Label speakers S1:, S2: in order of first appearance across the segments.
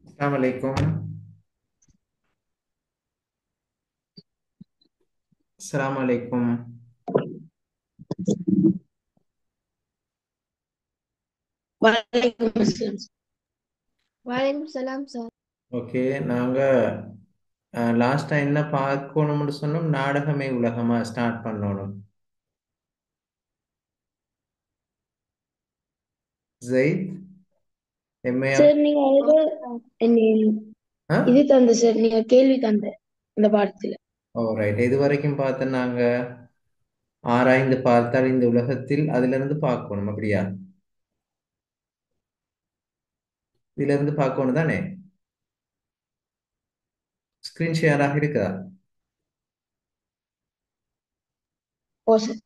S1: அஸ்ஸலாமு அலைக்கும். அஸ்ஸலாமு அலைக்கும்.
S2: வலைக்கும் அஸ்ஸலாம்.
S3: வலைக்கும் சலாம் சார்.
S1: ஓகே, நாங்க லாஸ்டா என்ன பார்க்கணும்னு சொன்னோம்? நாடகமே உலகமா ஸ்டார்ட் பண்ணணும். Zaid MAR.
S2: சார் நீங்க அதுல
S3: ஓகே சார்.
S2: என்ன
S1: ஆ
S2: இது தந்த சார், நீங்க கேள்வி தந்த இந்த பாடத்துல.
S1: ஓ ரைட். இது வரைக்கும் பார்த்து நாங்க ஆராய்ந்து பார்த்தால் இந்த உலகத்தில் அதுல இருந்து பார்க்கணும், அப்படியா? இதுல இருந்து பார்க்கணும் தானே? ஸ்கிரீன் ஷேராக இருக்குதா?
S2: ஓ சார்.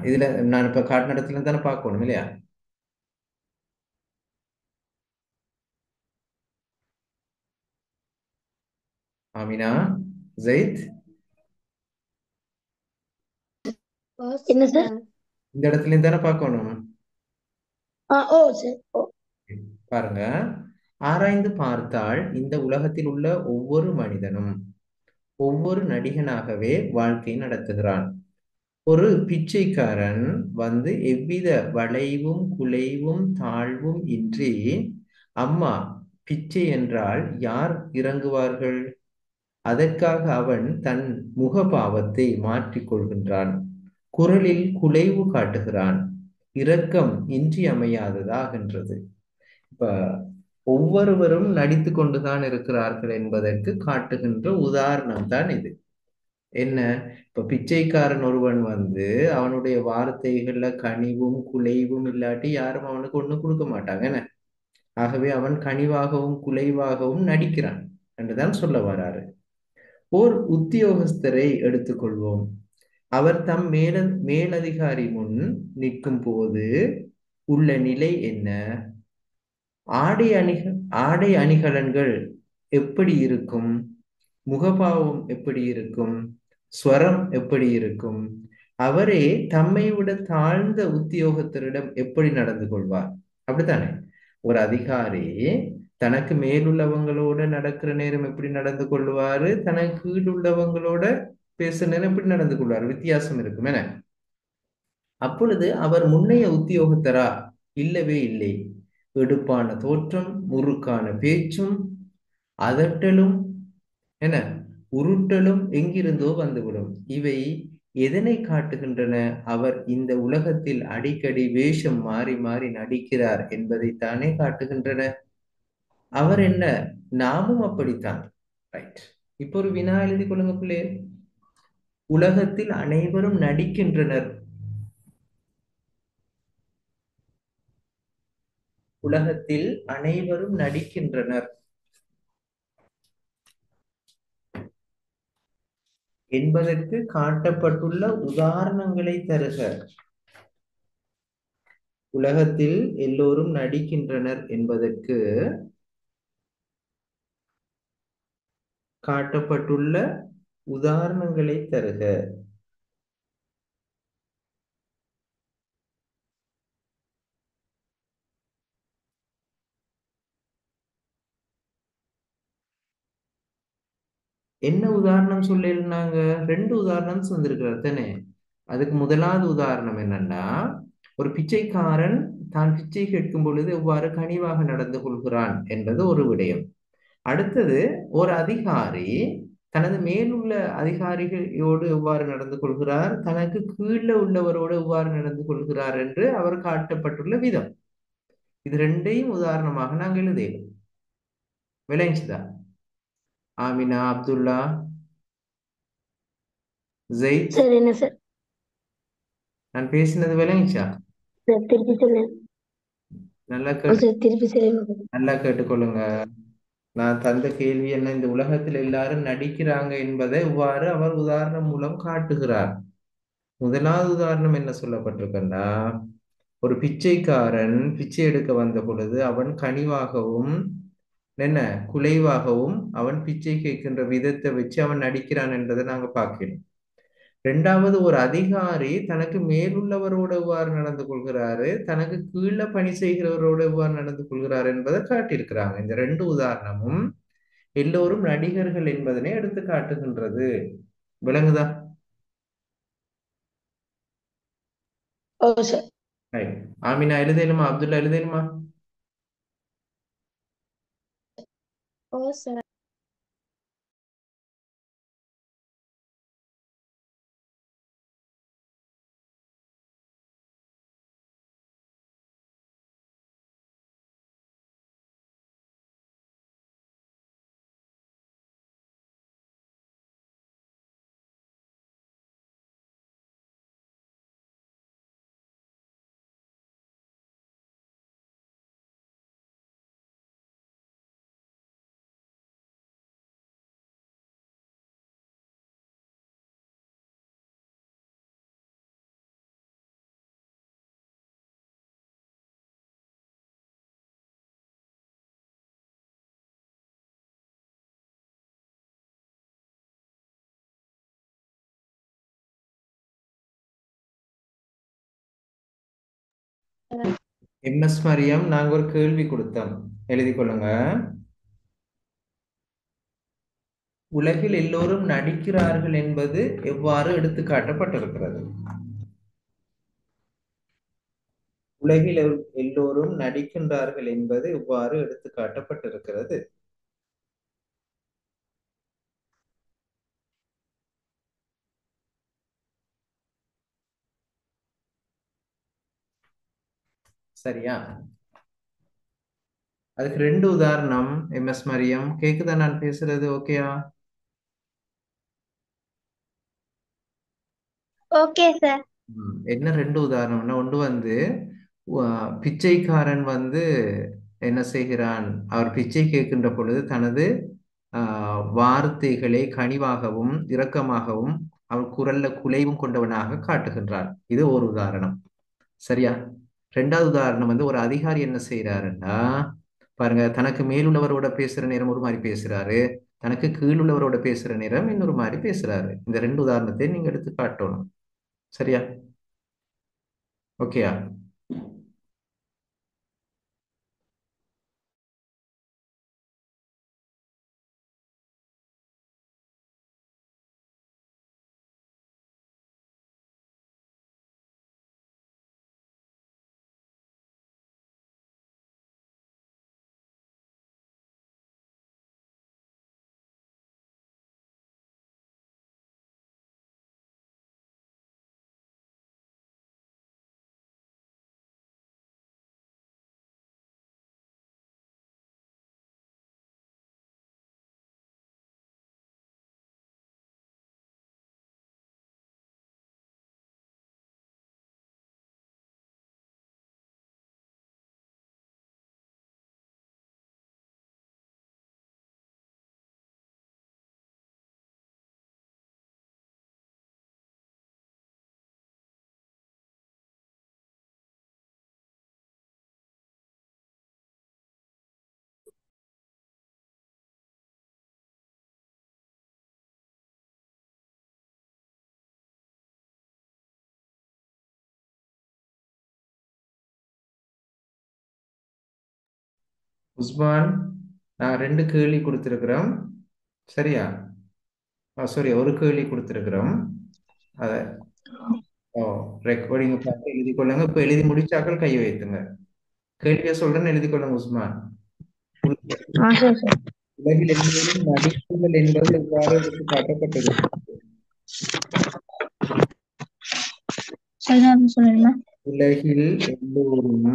S1: இதுல நான் இப்ப காட்டின இடத்துல இருந்து தானே பார்க்கணும், இல்லையா? ஆமினா, ஜெயித்,
S3: ஓகே
S2: என்ன சார்?
S3: சார்.
S1: இந்த இடத்துல இருந்து தானே பார்க்கணும்.
S2: ஓ சார். ஓ.
S1: பாருங்க, ஆராய்ந்து பார்த்தால் இந்த உலகத்தில் உள்ள ஒவ்வொரு மனிதனும் ஒவ்வொரு நடிகனாகவே வாழ்க்கை நடத்துகிறான். ஒரு பிச்சைக்காரன் வந்து எவ்வித வளைவும் குலைவும் தாழ்வும் இன்றி, அம்மா பிச்சை என்றால் யார் இறங்குவார்கள்? அதற்காக அவன் தன் முகபாவத்தை மாற்றிக் கொள்கின்றான். குரலில் குலைவு காட்டுகிறான். இரக்கம் இன்றியமையாததாகின்றது. இப்ப ஒவ்வொருவரும் நடித்து கொண்டுதான் இருக்கிறார்கள் என்பதற்கு காட்டுகின்ற உதாரணம் தான் இது. என்ன? இப்ப பிச்சைக்காரன் ஒருவன் வந்து அவனுடைய வார்த்தைகள்ல கனிவும் குலைவும் இல்லாட்டி யாரும் அவனுக்கு ஒண்ணும் கொடுக்க மாட்டாங்க என்ன? ஆகவே அவன் கனிவாகவும் குலைவாகவும் நடிக்கிறான் என்றுதான் சொல்ல வராரு. ஓர் உத்தியோகஸ்தரை எடுத்துக்கொள்வோம். அவர் தம் மேலதிகாரி முன் நிற்கும் போது உள்ள நிலை என்ன? ஆடை அணிக ஆடை அணிகலன்கள் எப்படி இருக்கும்? முகபாவம் எப்படி இருக்கும்? ஸ்வரம் எப்படி இருக்கும்? அவரே தம்மை விட தாழ்ந்த உத்தியோகத்தரிடம் எப்படி நடந்து கொள்வார்? அப்படித்தானே? ஒரு அதிகாரி தனக்கு மேலுள்ளவங்களோட நடக்கிற நேரம் எப்படி நடந்து கொள்வாரு, தனக்கு கீழ் உள்ளவங்களோட பேசுற நேரம் எப்படி நடந்து கொள்வார்? வித்தியாசம் இருக்கும் என. அப்பொழுது அவர் முன்னைய உத்தியோகத்தரா? இல்லவே இல்லை. எடுப்பான தோற்றம், முறுக்கான பேச்சும், அதட்டலும், என்ன, உருட்டலும் எங்கிருந்தோ வந்துவிடும். இவை எதனை காட்டுகின்றன? அவர் இந்த உலகத்தில் அடிக்கடி வேஷம் மாறி மாறி நடிக்கிறார் என்பதைத்தானே காட்டுகின்றன. அவர் என்ன, நாமும் அப்படித்தான். ரைட். இப்போ ஒரு வினா எழுதி கொள்ளுங்க பிள்ளை. உலகத்தில் அனைவரும் நடிக்கின்றனர். உலகத்தில் அனைவரும் நடிக்கின்றனர் என்பதற்கு காட்டப்பட்டுள்ள உதாரணங்களை தருக. உலகத்தில் எல்லோரும் நடிக்கின்றனர் என்பதற்கு காட்டப்பட்டுள்ள உதாரணங்களை தருக. என்ன உதாரணம் சொல்லிருந்தாங்க? ரெண்டு உதாரணம் வந்திருக்கிறார் தானே. அதுக்கு முதலாவது உதாரணம் என்னன்னா, ஒரு பிச்சைக்காரன் தான் பிச்சை கேட்கும் பொழுது எவ்வாறு கனிவாக நடந்து கொள்கிறான் என்பது ஒரு விடயம். அடுத்தது, ஒரு அதிகாரி தனது மேலுள்ள அதிகாரிகளோடு எவ்வாறு நடந்து கொள்கிறார், தனக்கு கீழே உள்ளவரோடு எவ்வாறு நடந்து கொள்கிறார் என்று அவர் காட்டப்பட்டுள்ள விதம். இது ரெண்டையும் உதாரணமாக நாங்கள் எழுதேன். விளைஞ்சுதா? ஆமினா, அப்துல்லா, ஜெயித்,
S2: சார் என்ன சார்?
S1: நான் பேசினது விளைஞ்சா?
S2: சார் திருப்பி சொல்லுங்க.
S1: நல்லா
S2: ஓ
S1: கேட்டு
S2: சார், திருப்பி சொல்லுங்க.
S1: நல்லா கேட்டுக்கொள்ளுங்க. நான் தந்த கேள்வி என்ன? இந்த உலகத்தில் எல்லாரும் நடிக்கிறாங்க என்பதை இவ்வாறு அவர் உதாரணம் மூலம் காட்டுகிறார். முதலாவது உதாரணம் என்ன சொல்லப்பட்டிருக்கன்னா, ஒரு பிச்சைக்காரன் பிச்சை எடுக்க வந்த பொழுது அவன் கனிவாகவும் என்ன குலைவாகவும் அவன் பிச்சை கேட்கின்ற விதத்தை வச்சு அவன் நடிக்கிறான் என்றதை நாங்க பார்க்கணும். இரண்டாவது ஒரு அதிகாரி தனக்கு மேலுள்ளவரோடு எவ்வாறு நடந்து கொள்கிறாரு, தனக்கு கீழே பணி செய்கிறவரோடு எவ்வாறு நடந்து கொள்கிறார் என்பதை காட்டியிருக்கிறாங்க. இந்த ரெண்டு உதாரணமும் எல்லோரும் நடிகர்கள் என்பதனை எடுத்து காட்டுகின்றது. விளங்குதா?
S2: ஓ சார்.
S1: ரைட். ஆமினா எழுதலுமா? அப்துல்லா எழுதலுமா?
S3: ஓ சார்.
S1: எம்எஸ் மரியம், நாங்க ஒரு கேள்வி கொடுத்தோம், எழுதி கொள்ளுங்க. உலகில் எல்லோரும் நடிக்கிறார்கள் என்பது எவ்வாறு எடுத்து காட்டப்பட்டிருக்கிறது? உலகில் எல்லோரும் நடிக்கின்றார்கள் என்பது எவ்வாறு எடுத்து காட்டப்பட்டிருக்கிறது? சரியா? அதுக்கு ரெண்டு உதாரணம். எம்எஸ் மரியம், கேக்குதா நான் பேசுறது? ஓகேயா?
S3: Okay sir.
S1: என்ன ரெண்டு உதாரணம்னா, ஒன்று வந்து பிச்சைக்காரன் வந்து என்ன செய்கிறான், அவர் பிச்சை கேட்கின்ற பொழுது தனது வார்த்தைகளை கனிவாகவும் இரக்கமாகவும் அவன் குரல்ல குலைவும் கொண்டவனாக காட்டுகின்றான். இது ஒரு உதாரணம். சரியா? ரெண்டாவது உதாரணம் வந்து ஒரு அதிகாரி என்ன செய்யறாருன்னா, பாருங்க, தனக்கு மேலுள்ளவரோட பேசுற நேரம் ஒரு மாதிரி பேசுறாரு, தனக்கு கீழுள்ளவரோட பேசுற நேரம் இன்னொரு மாதிரி பேசுறாரு. இந்த ரெண்டு உதாரணத்தை நீங்க எடுத்து காட்டணும். சரியா? ஓகேயா? உஸ்மான், நான் ரெண்டு கேள்வி கொடுத்திருக்கிறோம். சரியா? சாரி, ஒரு கேள்வி கொடுத்திருக்கிறோம். அத ஓ, ரெக்கார்டிங் பார்த்து எழுதி கொள்ளுங்க. இப்ப எழுதி முடிச்சாக்கள் கை வைத்துங்க. கேள்வியை சொல்றேன்னு எழுதி கொள்ளுங்க உஸ்மான்.
S2: ஆ சரி சார்.
S1: உலகில் எல்லோரும் நடிப்புகள் என்பது எவ்வாறு எடுத்து காட்டப்பட்டிருக்கு?
S2: சரிதான் சொல்லுங்க.
S1: உலகில் எல்லோரும்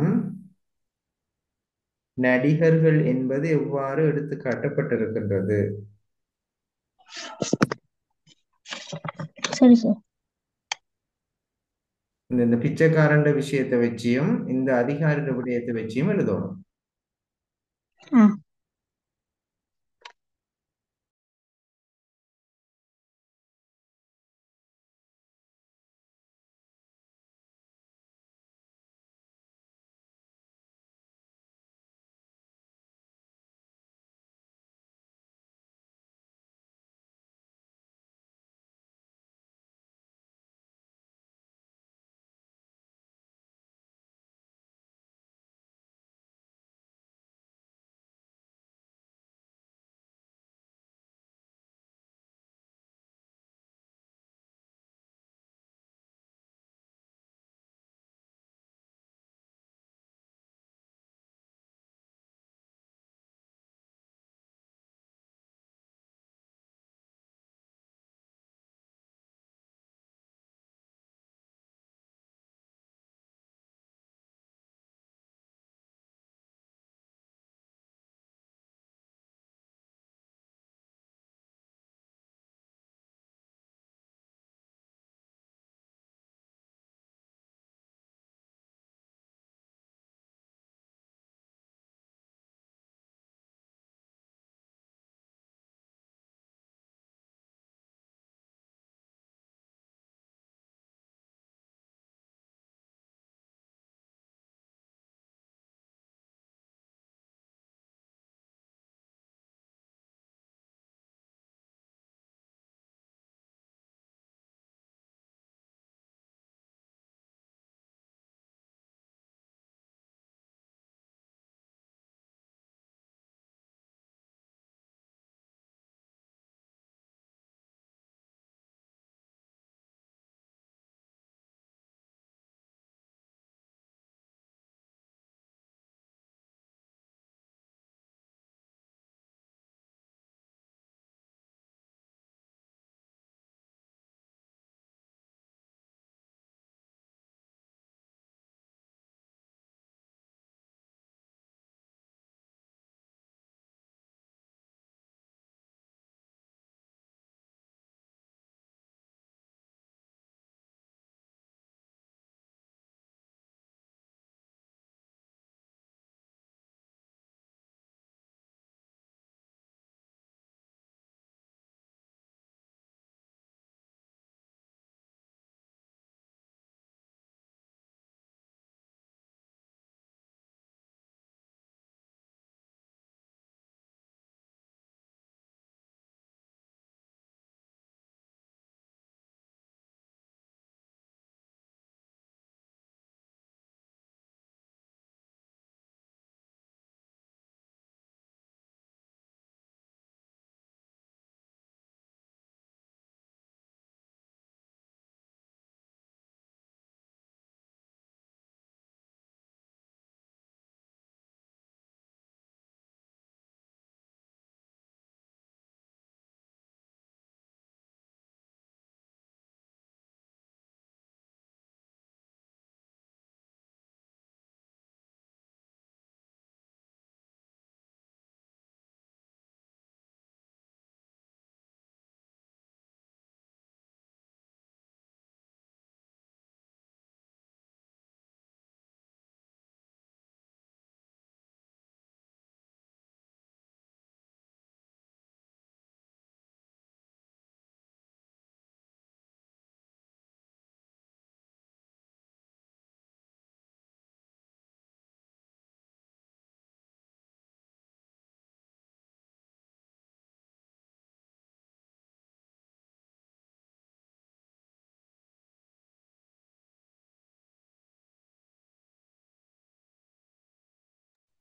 S1: நடிகர்கள் என்பது எவ்வாறு எடுத்து காட்டப்பட்டிருக்கின்றது?
S2: சரி சார்.
S1: இந்த பிச்சைக்காரன் விஷயத்தை வச்சியும் இந்த அதிகார விடயத்தை வச்சியும் எழுதணும்.
S2: ஆ.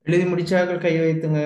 S1: எழுதி முடிச்சாக்கள் கை வைத்துங்க.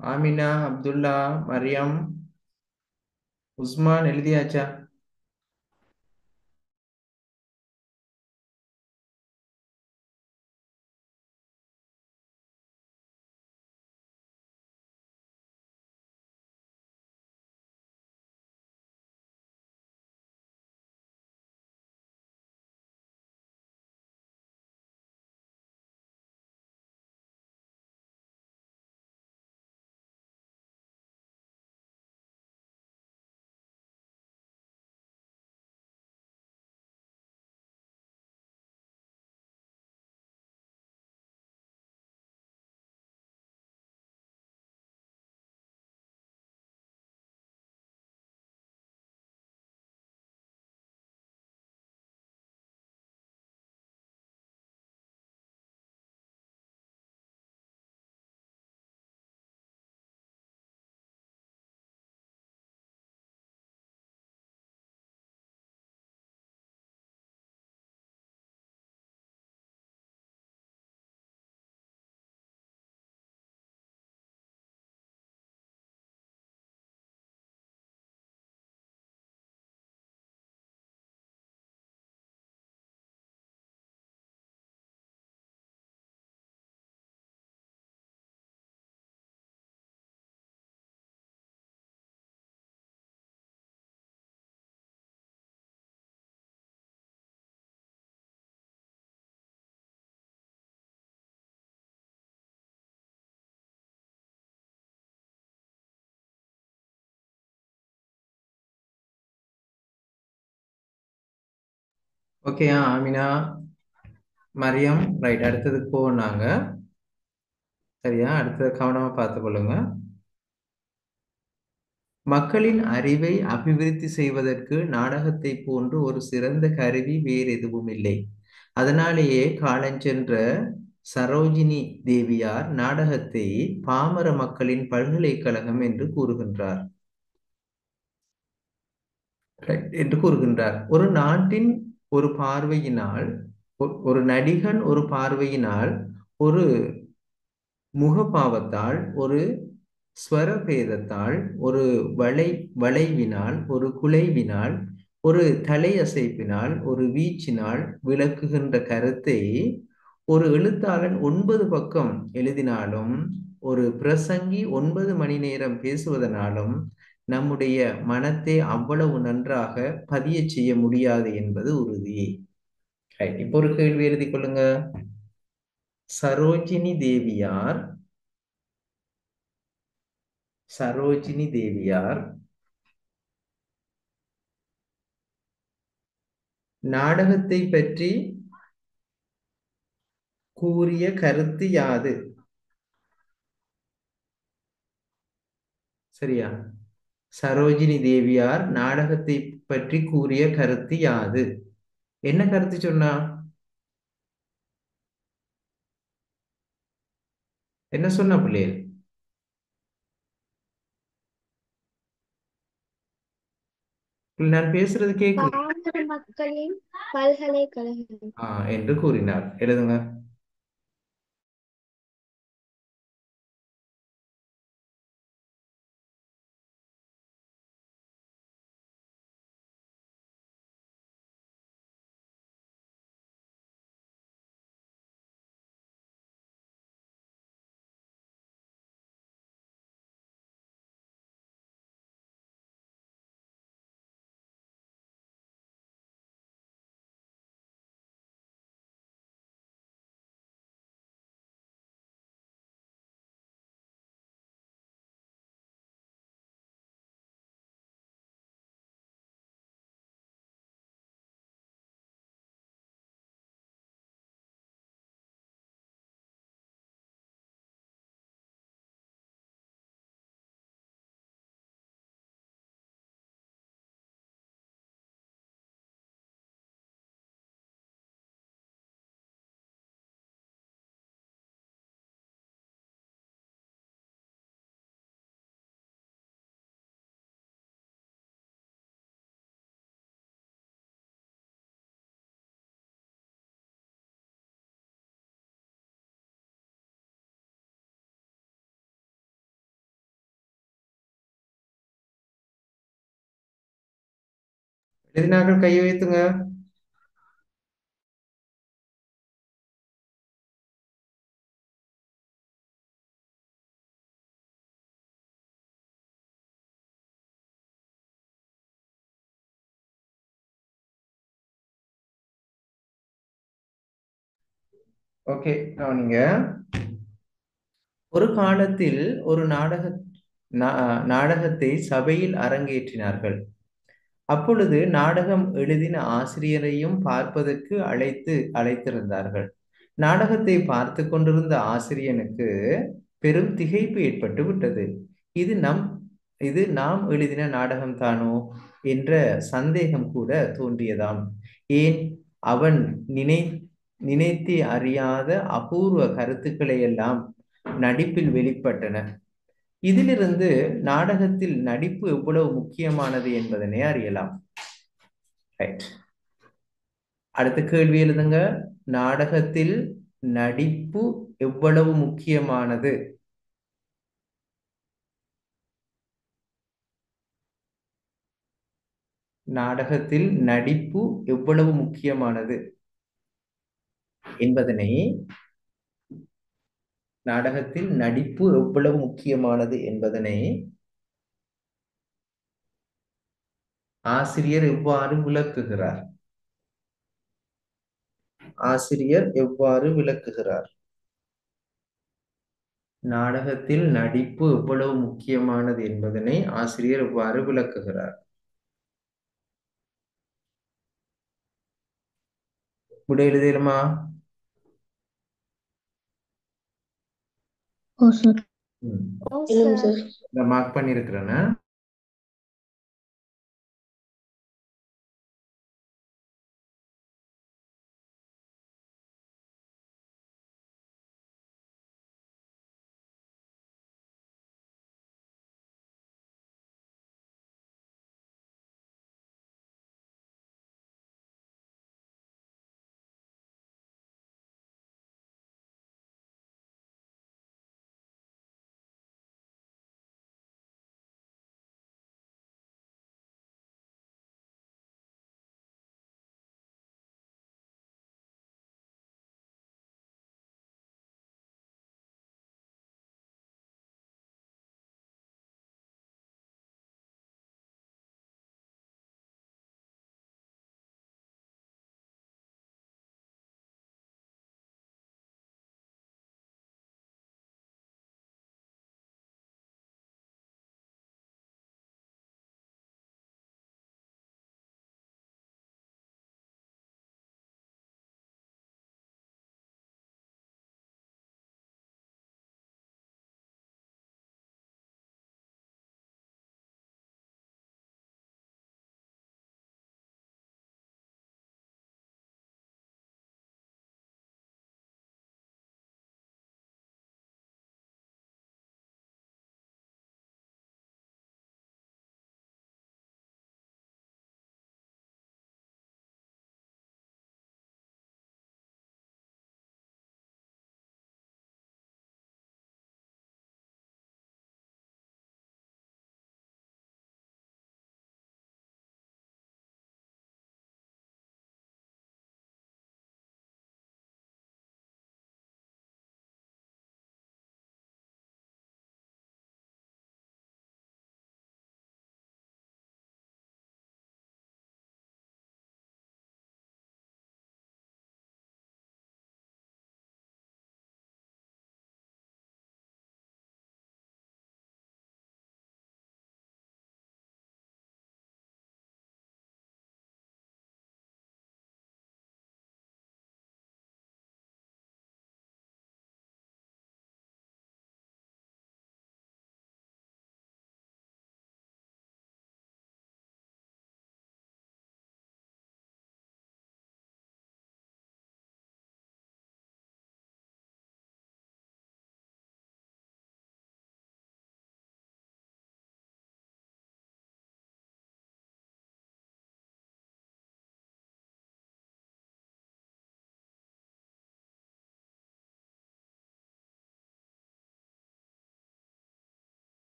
S1: ஆமினா, அப்துல்லா, மரியம், உஸ்மான் எழுதியாச்சா? Okay, Amina, Mariyam, right. அடுத்ததுக்கு போனாங்க. சரியா? அடுத்தது கவனமா பார்த்துக் கொள்ளுங்க. மக்களின் அறிவை அபிவிருத்தி செய்வதற்கு நாடகத்தை போன்று ஒரு சிறந்த கருவி வேறு எதுவும் இல்லை. அதனாலேயே காலஞ்சென்ற சரோஜினி தேவியார் நாடகத்தை பாமர மக்களின் பல்கலைக்கழகம் என்று கூறுகின்றார். ஒரு நாட்டின் ஒரு பார்வையினால், ஒரு நடிகன் ஒரு பார்வையினால், ஒரு முகபாவத்தால், ஒரு ஸ்வரபேதத்தால், ஒரு வளைவினால், ஒரு குலைவினால், ஒரு தலையசைப்பினால், ஒரு வீச்சினால் விளக்குகின்ற கருத்தை ஒரு எழுத்தாளன் 9 பக்கம் எழுதினாலும், ஒரு பிரசங்கி 9 மணி நேரம் பேசுவதனாலும் நம்முடைய மனத்தை அவ்வளவு நன்றாக பதிய செய்ய முடியாது என்பது உறுதி. இப்போ ஒரு கேள்வி எழுதி கொள்ளுங்க. சரோஜினி தேவியார் சரோஜினி தேவியார் நாடகத்தை பற்றி கூறிய கருத்து யாது? சரியா? சரோஜினி தேவியார் நாடகத்தை பற்றி கூறிய கருத்து யாது? என்ன கருத்து சொன்னா? என்ன சொன்ன பிள்ளைகள்? நான் பேசுறது கேக்குது
S3: பாமர மக்களின் பல்கலைக்கழகம்.
S1: என்று கூறினார். எழுதுங்க. எழுதினார்கள் கை வைத்துங்க. ஓகே, நீங்க ஒரு காலத்தில் ஒரு நாடகத்தை சபையில் அரங்கேற்றினார்கள். அப்பொழுது நாடகம் எழுதின ஆசிரியரையும் பார்ப்பதற்கு அழைத்திருந்தார்கள். நாடகத்தை பார்த்து கொண்டிருந்த ஆசிரியனுக்கு பெரும் திகைப்பு ஏற்பட்டு விட்டது. இது நம் இது நாம் எழுதின நாடகம் தானோ என்ற சந்தேகம் கூட தோன்றியதாம். ஏன், அவன் நினைத்து அறியாத அபூர்வ கருத்துக்களை எல்லாம் நடிப்பில் வெளிப்பட்டன. இதிலிருந்து நாடகத்தில் நடிப்பு எவ்வளவு முக்கியமானது என்பதனை அறியலாம். ரைட். அடுத்த கேள்வி எழுதுங்க. நாடகத்தில் நடிப்பு எவ்வளவு முக்கியமானது? நாடகத்தில் நடிப்பு எவ்வளவு முக்கியமானது என்பதனை நாடகத்தில் நடிப்பு எவ்வளவு முக்கியமானது என்பதனை ஆசிரியர் எவ்வாறு விளக்குகிறார்? ஆசிரியர் எவ்வாறு விளக்குகிறார்? நாடகத்தில் நடிப்பு எவ்வளவு முக்கியமானது என்பதனை ஆசிரியர் எவ்வாறு விளக்குகிறார்? விடை எழுதிடுமா?
S2: ஓ சார்.
S3: ஓ
S2: இல்லைங்க
S3: சார்.
S2: சார்.
S1: நான் மார்க் பண்ணியிருக்கிறேன்னா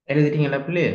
S1: எழுதிட்டீங்களா பிள்ளை?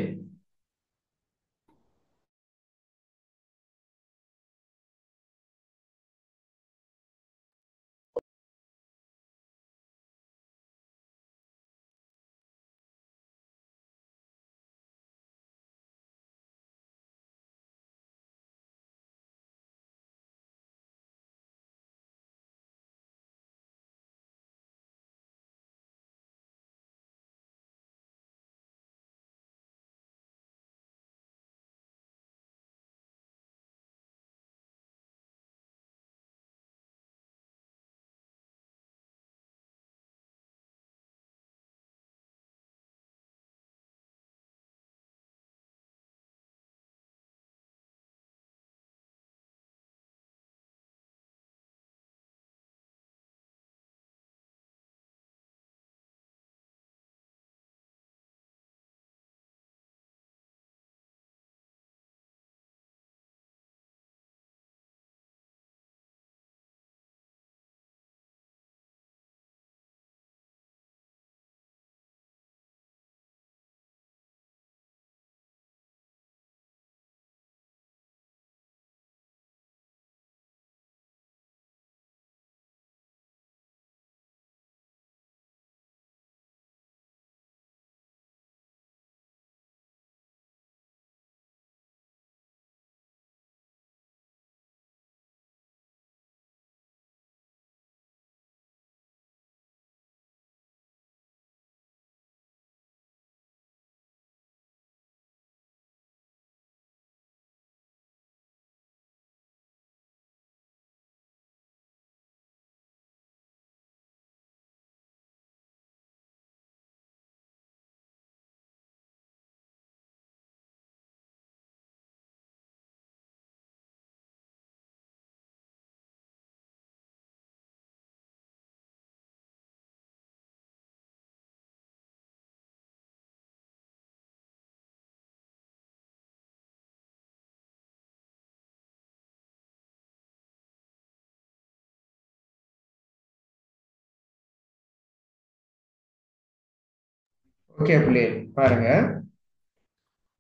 S1: ஓகே பிள்ளை, பாருங்க.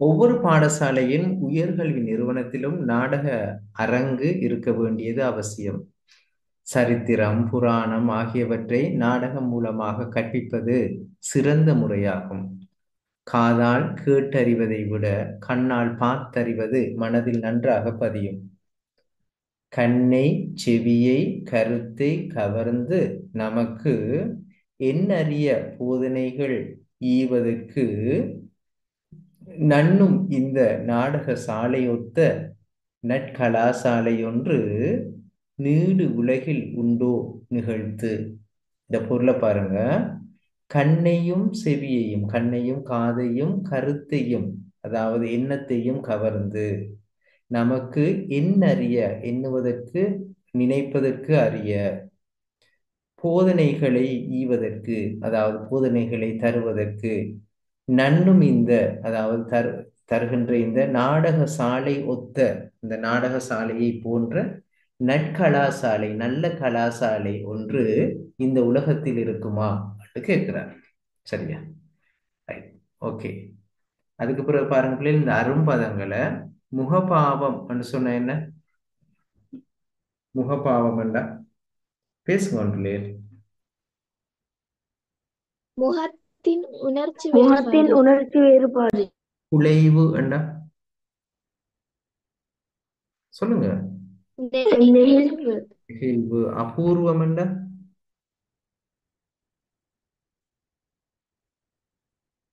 S1: ஒவ்வொரு பாடசாலையின் உயர்கல்வி நிறுவனத்திலும் நாடக அரங்கு இருக்க வேண்டியது அவசியம். சரித்திரம், புராணம் ஆகியவற்றை நாடகம் மூலமாக கற்பிப்பது சிறந்த முறையாகும். காதால் கேட்டறிவதை விட கண்ணால் பார்த்தறிவது மனதில் நன்றாக பதியும். கண்ணை, செவியை, கருத்தை கவர்ந்து நமக்கு எண்ணறிய போதனைகள் ஈவதற்கு நன்னும் இந்த நாடக சாலையொத்த நற்கலாசாலையொன்று நீடு உலகில் உண்டோ நிகழ்த்து. இந்த பொருளை பாருங்க. கண்ணையும் செவியையும், கண்ணையும் காதையும் கருத்தையும், அதாவது எண்ணத்தையும் கவர்ந்து நமக்கு எண்ணறிய, எண்ணுவதற்கு நினைப்பதற்கு அறிய, போதனைகளை ஈவதற்கு, அதாவது போதனைகளை தருவதற்கு, நன்னும் இந்த, அதாவது தருகின்ற இந்த நாடக சாலை ஒத்த, இந்த நாடக சாலையை போன்ற நற்கலாசாலை, நல்ல கலாசாலை ஒன்று இந்த உலகத்தில் இருக்குமா என்று கேட்கிறார். சரியா? Right, okay. அதுக்கு பிறகு பாருங்க பிள்ளைகள், இந்த அரும்பதங்களை முகபாவம் சொன்ன என்ன? முகபாவம் என்றா பேசுங்க பிள்ளைகள்.
S3: முகத்தின் உணர்ச்சி
S2: முகத்தின்
S3: வேறுபாடு.
S2: உணர்ச்சி வேறுபாடு.
S1: குலைவு என்றா சொல்லுங்க.
S3: நெகிழ்வு.
S1: நெகிழ்வு. அபூர்வம் என்றா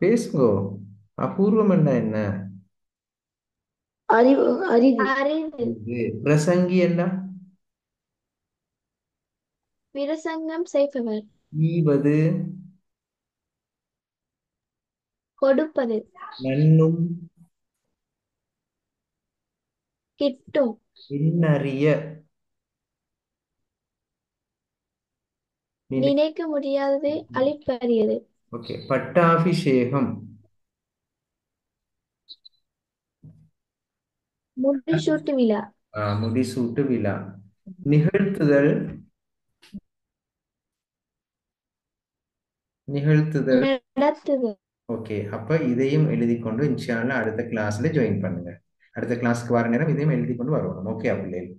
S1: பேசுங்கோ. அபூர்வம் என்றா என்ன?
S2: அறிவு, அரிது.
S3: அறிவு.
S1: இது பிரசங்கி என்றா
S3: பிரசங்கம் செய்பவர்.
S1: ஈவது.
S3: கொடுப்பது.
S1: நன்னும்
S3: கிட்டும்.
S1: எண்ணறிய.
S3: நினைக்க முடியாததை அளிப்பறியது.
S1: ஓகே. பட்டாபிஷேகம்.
S3: முடிசூட்டு விழா.
S1: முடிசூட்டு விழா. நிகழ்த்துதல். நிகழ்த்துதல்.
S3: நடத்துதல்.
S1: ஓகே. அப்ப இதையும் எழுதி கொண்டு இன்ஷா அல்லாஹ் அடுத்த கிளாஸ்ல ஜாயின் பண்ணுங்க. அடுத்த கிளாஸ்க்கு வர நேரம் இதையும் எழுதி கொண்டு வருவோம். ஓகே பிள்ளைகள்?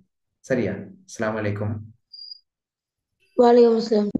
S1: சரியா? அஸ்ஸலாமு அலைக்கும்.
S2: வலைக்கம் அஸ்ஸலாம்.